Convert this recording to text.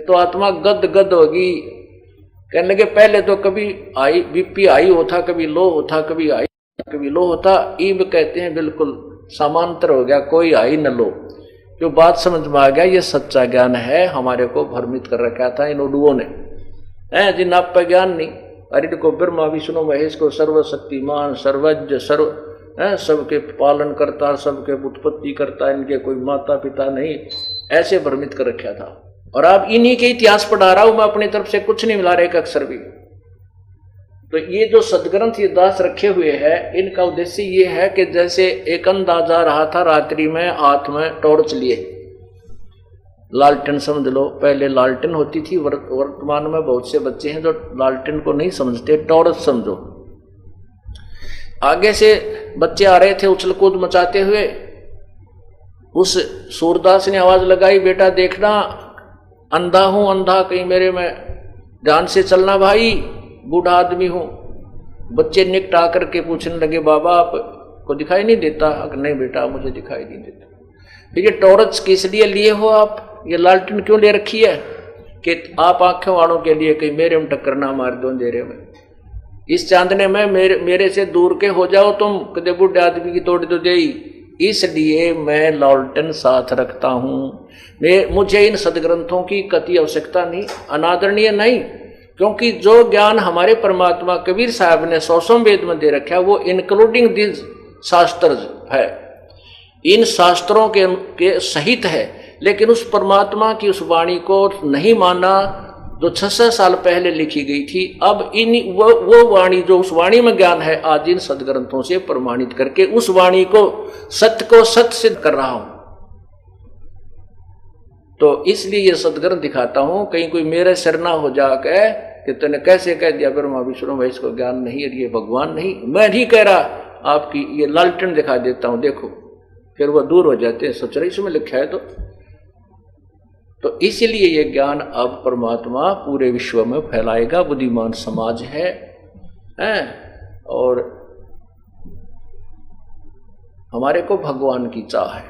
एक तो आत्मा गद गद होगी। कहने लगे पहले तो कभी हाई बीपी हाई होता, कभी लो होता, कभी हाई कभी लो होता, ईब कहते हैं बिल्कुल समांतर हो गया, कोई हाई न लो। जो बात समझ में आ गया ये सच्चा ज्ञान है, हमारे को भ्रमित कर रखा था इन उडुओं ने, है जिन आप पर ज्ञान नहीं। अरे को ब्रह्मा विष्णु महेश को सर्वशक्तिमान सर्वज्ञ सर्व सबके पालन करता, सबके उत्पत्ति करता, इनके कोई माता पिता नहीं, ऐसे भ्रमित कर रखा था। और अब इन्हीं के इतिहास पढ़ा रहा हूं मैं, अपनी तरफ से कुछ नहीं मिला रहा एक अक्षर भी। तो ये जो सदग्रंथ ये दास रखे हुए हैं, इनका उद्देश्य ये है कि जैसे एक अंदाजा रहा था रात्रि में हाथ में टॉर्च लिए, लालटेन समझ लो, पहले लालटेन होती थी, वर्तमान में बहुत से बच्चे हैं जो लालटेन को नहीं समझते, टॉर्च समझो। आगे से बच्चे आ रहे थे उछल कूद मचाते हुए, उस सूरदास ने आवाज लगाई, बेटा देखना अंधा हूं, अंधा कहीं मेरे में ध्यान से चलना भाई, बूढ़ा आदमी हूं। बच्चे निकटा करके पूछने लगे बाबा आपको दिखाई नहीं देता? नहीं बेटा मुझे दिखाई नहीं देता। फिर ये टॉर्च किस लिए लिए हो आप, ये लालटेन क्यों ले रखी है? कि आप आंखों वालों के लिए कहीं मेरे में टक्कर ना मार दो अंधेरे में, इस चांदने में मेरे से दूर के हो जाओ तुम, कदे बूढ़े आदमी की तोड़ दो दे, इसलिए मैं लालटेन साथ रखता हूं। मुझे इन सदग्रंथों की कति आवश्यकता नहीं, अनादरणीय नहीं, क्योंकि जो ज्ञान हमारे परमात्मा कबीर साहब ने 100 वेद में दे रखा है वो इंक्लूडिंग दिस शास्त्र है, इन शास्त्रों के सहित है। लेकिन उस परमात्मा की उस वाणी को नहीं माना जो 600 साल पहले लिखी गई थी। अब इन वो वाणी जो उस वाणी में ज्ञान है, आज इन सदग्रंथों से प्रमाणित करके उस वाणी को सत्य सिद्ध कर रहा हूं। तो इसलिए ये सदग्रंथ दिखाता हूं, कहीं कोई मेरे सिर ना हो जाके कि तूने कैसे कह दिया ब्रह्मा विष्णु महेश को ज्ञान नहीं है, ये भगवान नहीं। मैं नहीं कह रहा, आपकी ये लालटेन दिखा देता हूं, देखो, फिर वह दूर हो जाते हैं। सचराई में लिखा है तो इसलिए ये ज्ञान अब परमात्मा पूरे विश्व में फैलाएगा। बुद्धिमान समाज है और हमारे को भगवान की चाह है।